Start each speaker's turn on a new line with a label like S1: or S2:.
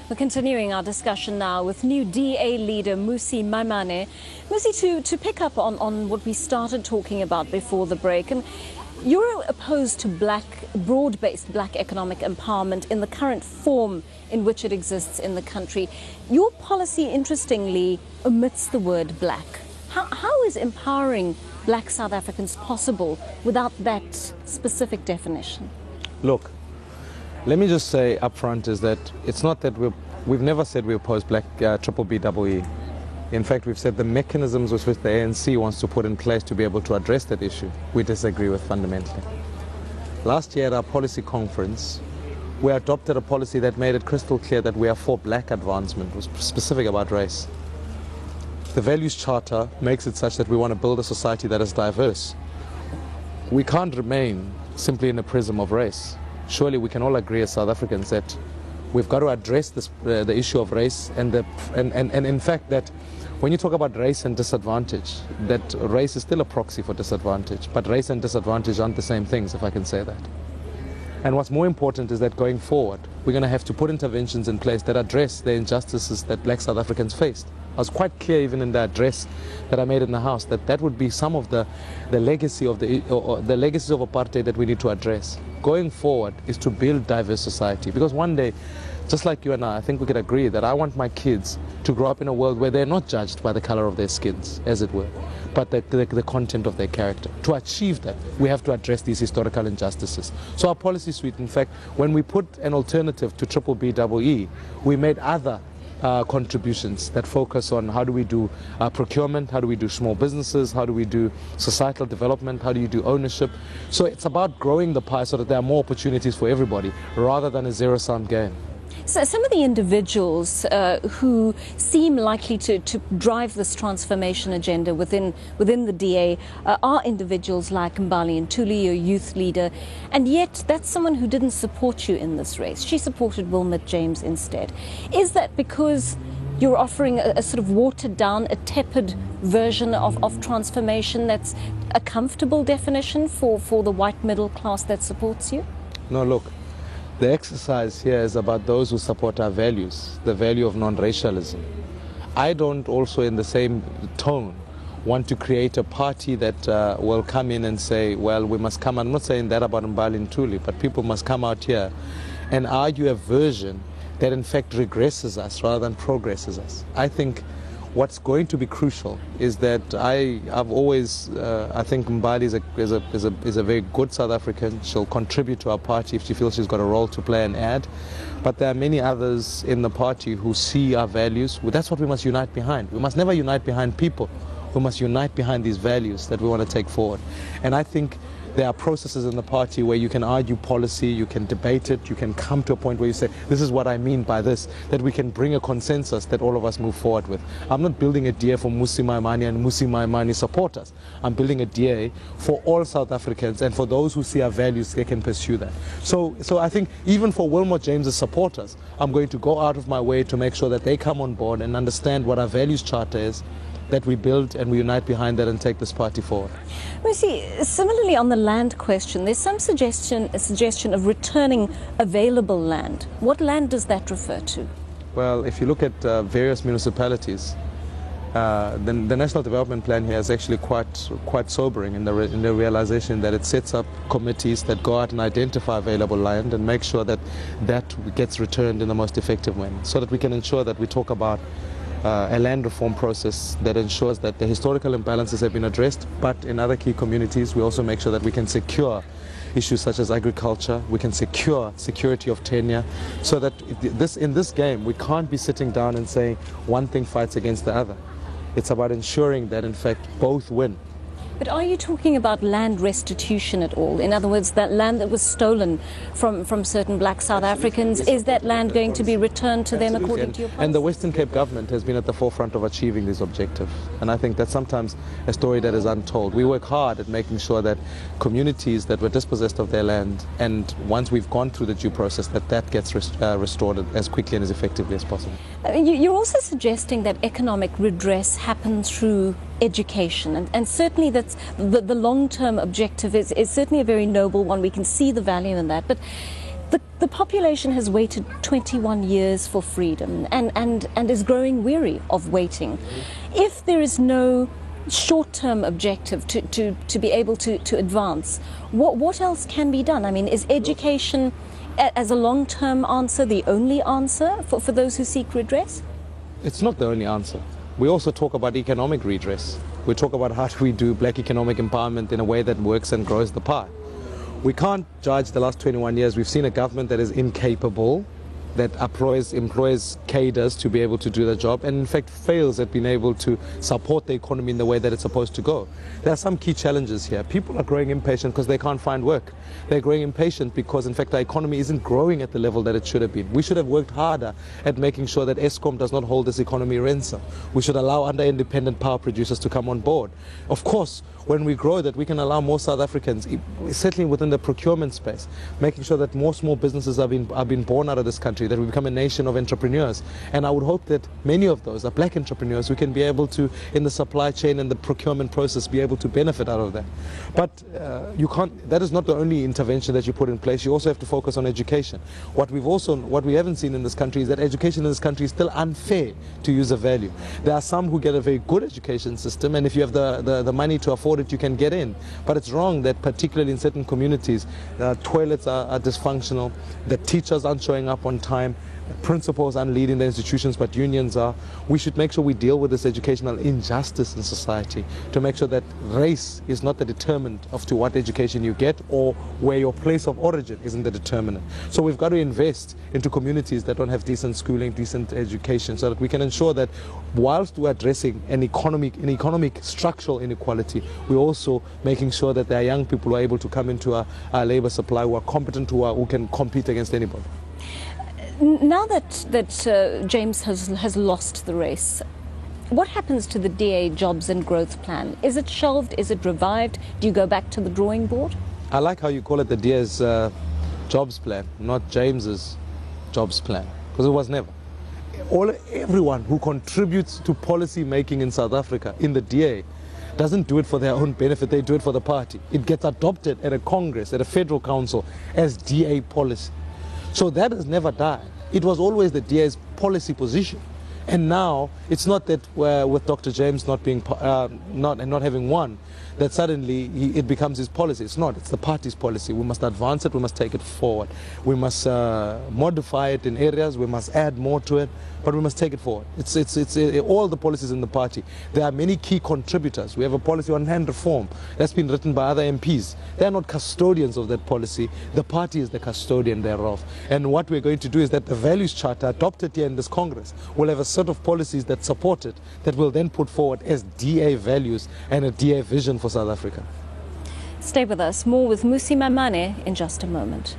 S1: We're continuing our discussion now with new DA leader Mmusi Maimane. Mmusi, to pick up on what we started talking about before the break, and you're opposed to broad-based black economic empowerment in the current form in which it exists in the country. Your policy, interestingly, omits the word black. How is empowering black South Africans possible without that specific definition?
S2: Look, let me just say up front is that it's not that we've never said we oppose black triple BEE. In fact, we've said the mechanisms which the ANC wants to put in place to be able to address that issue, we disagree with fundamentally. Last year at our policy conference, we adopted a policy that made it crystal clear that we are for black advancement. It was specific about race. The Values Charter makes it such that we want to build a society that is diverse. We can't remain simply in a prism of race. Surely we can all agree as South Africans that we've got to address this, the issue of race and in fact that when you talk about race and disadvantage, that race is still a proxy for disadvantage, but race and disadvantage aren't the same things, if I can say that. And what's more important is that going forward, we're going to have to put interventions in place that address the injustices that black South Africans faced. I was quite clear even in the address that I made in the House that that would be some of the legacy of the legacies of apartheid that we need to address. Going forward is to build diverse society, because one day, just like you and I think we could agree that I want my kids to grow up in a world where they're not judged by the color of their skins, as it were, but the content of their character. To achieve that, we have to address these historical injustices. So our policy suite, in fact, when we put an alternative to triple BEE, we made other contributions that focus on how do we do procurement, how do we do small businesses, how do we do societal development, how do you do ownership. So it's about growing the pie so that there are more opportunities for everybody rather than a zero-sum game.
S1: So some of the individuals who seem likely to drive this transformation agenda within the DA are individuals like Mbali Ntuli, your youth leader, and yet that's someone who didn't support you in this race. She supported Wilmot James instead. Is that because you're offering a sort of watered down, a tepid version of transformation that's a comfortable definition for the white middle class that supports you?
S2: No, look. The exercise here is about those who support our values, the value of non-racialism. I don't also in the same tone want to create a party that will come in and say, well, we must come, I'm not saying that about Mbali Ntuli, but people must come out here and argue a version that in fact regresses us rather than progresses us. I think what's going to be crucial is that I've always, I think Mbali is a very good South African. She'll contribute to our party if she feels she's got a role to play and add. But there are many others in the party who see our values. Well, that's what we must unite behind. We must never unite behind people. We must unite behind these values that we want to take forward. And I think there are processes in the party where you can argue policy, you can debate it, you can come to a point where you say, this is what I mean by this, that we can bring a consensus that all of us move forward with. I'm not building a DA for Mmusi Maimane and Mmusi Maimane supporters. I'm building a DA for all South Africans, and for those who see our values, they can pursue that. So I think even for Wilmot James's supporters, I'm going to go out of my way to make sure that they come on board and understand what our values charter is, that we build and we unite behind that and take this party forward.
S1: We see, similarly on the land question, there's some suggestion of returning available land. What land does that refer to?
S2: Well, if you look at various municipalities, the National Development Plan here is actually quite sobering in the realization that it sets up committees that go out and identify available land and make sure that that gets returned in the most effective way, so that we can ensure that we talk about a land reform process that ensures that the historical imbalances have been addressed, but in other key communities we also make sure that we can secure issues such as agriculture, we can secure security of tenure, so that in this game we can't be sitting down and saying one thing fights against the other. It's about ensuring that in fact both win.
S1: But are you talking about land restitution at all? In other words, that land that was stolen from certain black South Africans, is that land going to be returned to them according to your policy?
S2: And the Western Cape government has been at the forefront of achieving this objective. And I think that's sometimes a story that is untold. We work hard at making sure that communities that were dispossessed of their land, and once we've gone through the due process, that gets restored as quickly and as effectively as possible.
S1: You're also suggesting that economic redress happens through education, and certainly that's the long-term objective is certainly a very noble one. We can see the value in that, but The population has waited 21 years for freedom and is growing weary of waiting. If there is no short-term objective to be able to advance, what else can be done? I mean, is education as a long-term answer the only answer for those who seek redress?
S2: It's not the only answer. We also talk about economic redress. We talk about how do we do black economic empowerment in a way that works and grows the pie. We can't judge the last 21 years. We've seen a government that is incapable, that employs cadres to be able to do the job, and in fact fails at being able to support the economy in the way that it's supposed to go. There are some key challenges here. People are growing impatient because they can't find work. They're growing impatient because in fact the economy isn't growing at the level that it should have been. We should have worked harder at making sure that Eskom does not hold this economy ransom. We should allow other independent power producers to come on board. Of course, when we grow that, we can allow more South Africans, certainly within the procurement space, making sure that more small businesses are being born out of this country, that we become a nation of entrepreneurs. And I would hope that many of those are black entrepreneurs who can be able to, in the supply chain and the procurement process, be able to benefit out of that. But you can't, that is not the only intervention that you put in place. You also have to focus on education. What we haven't seen in this country is that education in this country is still unfair to user value. There are some who get a very good education system, and if you have the money to afford it, you can get in. But it's wrong that particularly in certain communities, toilets are dysfunctional, the teachers aren't showing up on time, principals aren't leading the institutions, but unions are. We should make sure we deal with this educational injustice in society to make sure that race is not the determinant of to what education you get, or where your place of origin isn't the determinant. So we've got to invest into communities that don't have decent schooling, decent education, so that we can ensure that whilst we're addressing an economic structural inequality, we're also making sure that there are young people who are able to come into our labor supply, who are competent, who can compete against anybody.
S1: Now that James has lost the race, what happens to the DA jobs and growth plan? Is it shelved? Is it revived? Do you go back to the drawing board?
S2: I like how you call it the DA's jobs plan, not James's jobs plan, because it was never. Everyone who contributes to policy making in South Africa, in the DA, doesn't do it for their own benefit, they do it for the party. It gets adopted at a Congress, at a federal council, as DA policy. So that has never died. It was always the DA's policy position. And now it's not that with Dr. James not having won, that suddenly it becomes his policy. It's not. It's the party's policy. We must advance it. We must take it forward. We must modify it in areas. We must add more to it. But we must take it forward. It's all the policies in the party. There are many key contributors. We have a policy on land reform that's been written by other MPs. They are not custodians of that policy. The party is the custodian thereof. And what we're going to do is that the values charter adopted here in this Congress will have a set of policies that support it, that will then put forward as DA values and a DA vision for South Africa.
S1: Stay with us. More with Mmusi Maimane in just a moment.